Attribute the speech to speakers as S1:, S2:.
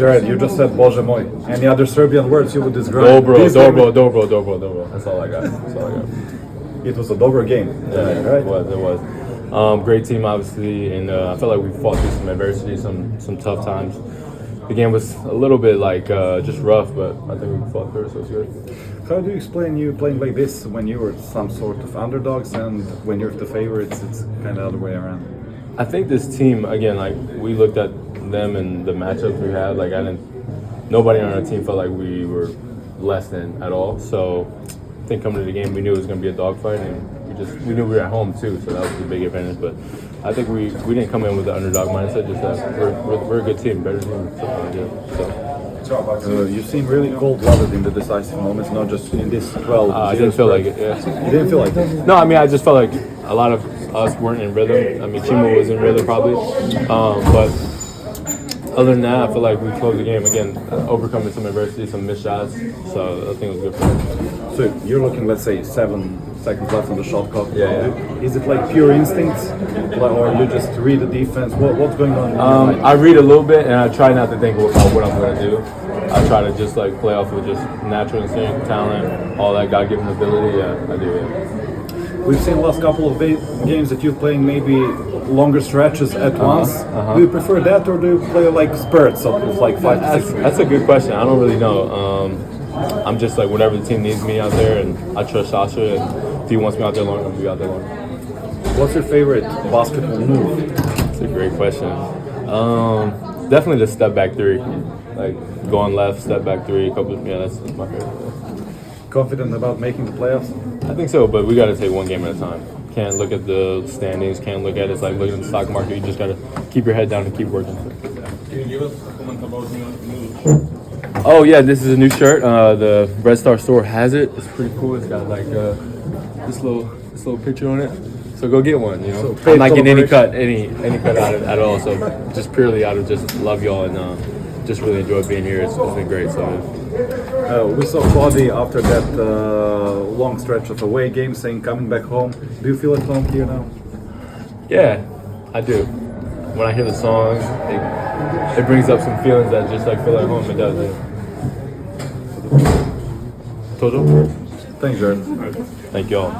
S1: Džered, you just said Bože moj. Any other Serbian words you would describe?
S2: Dobro. That's all I got.
S1: It was a dobro game.
S2: Yeah,
S1: right?
S2: It was. Great team, obviously, and I felt like we fought through some adversity, some tough times. The game was a little bit like just rough, but I think we fought through it, so it's good.
S1: How do you explain you playing like this when you were some sort of underdogs and when you're the favorites, it's kind of the other way around?
S2: I think this team, again, like we looked at them and the matchups we had, like nobody on our team felt like we were less than at all. So I think coming to the game, we knew it was going to be a dogfight, and we knew we were at home too, so that was the big advantage. But I think we didn't come in with the underdog mindset, just that we're a good team, better team.
S1: You seem really cold-blooded in the decisive moments, not just in this 12.
S2: I didn't feel like it. Yeah.
S1: You didn't feel like it?
S2: No, I mean I just felt like a lot of us weren't in rhythm. I mean Chimo was in rhythm probably, but other than that, I feel like we closed the game again, overcoming some adversity, some missed shots. So I think it was good for us.
S1: So you're looking, let's say, 7 seconds left on the shot clock.
S2: Yeah.
S1: Is it like pure instincts, or you just read the defense? What's going on?
S2: I read a little bit, and I try not to think about what I'm going to do. I try to just like play off of just natural instinct, talent, all that God-given ability. Yeah, I do. Yeah.
S1: We've seen the last couple of games that you're playing maybe longer stretches at once. Do you prefer that, or do you play like spurts of like 5 to 6 minutes?
S2: That's a good question. I don't really know. I'm just like whenever the team needs me out there, and I trust Sasha, and if he wants me out there long, I'm gonna be out there long.
S1: What's your favorite basketball move?
S2: That's a great question. Definitely the step back three, like going left, step back three, that's my favorite.
S1: Confident about making the playoffs?
S2: I think so, but we got to take one game at a time. Can't look at the standings, can't look at it. It's like looking at the stock market. You just got to keep your head down and keep working.
S3: Can you give us a comment about new?
S2: Oh yeah, this is a new shirt. The Red Star store has it. It's pretty cool. It's got like this little picture on it. So go get one. You know,
S1: So
S2: I'm not getting any cut out of it at all. So just purely out of just love y'all and just really enjoy being here. It's been great. So.
S1: We saw Claudia after that long stretch of away games saying coming back home. Do you feel at home here now?
S2: Yeah, I do. When I hear the songs, it brings up some feelings that just like feel like home. It does. Yeah. Total?
S1: Thanks, Jared.
S2: Thank y'all.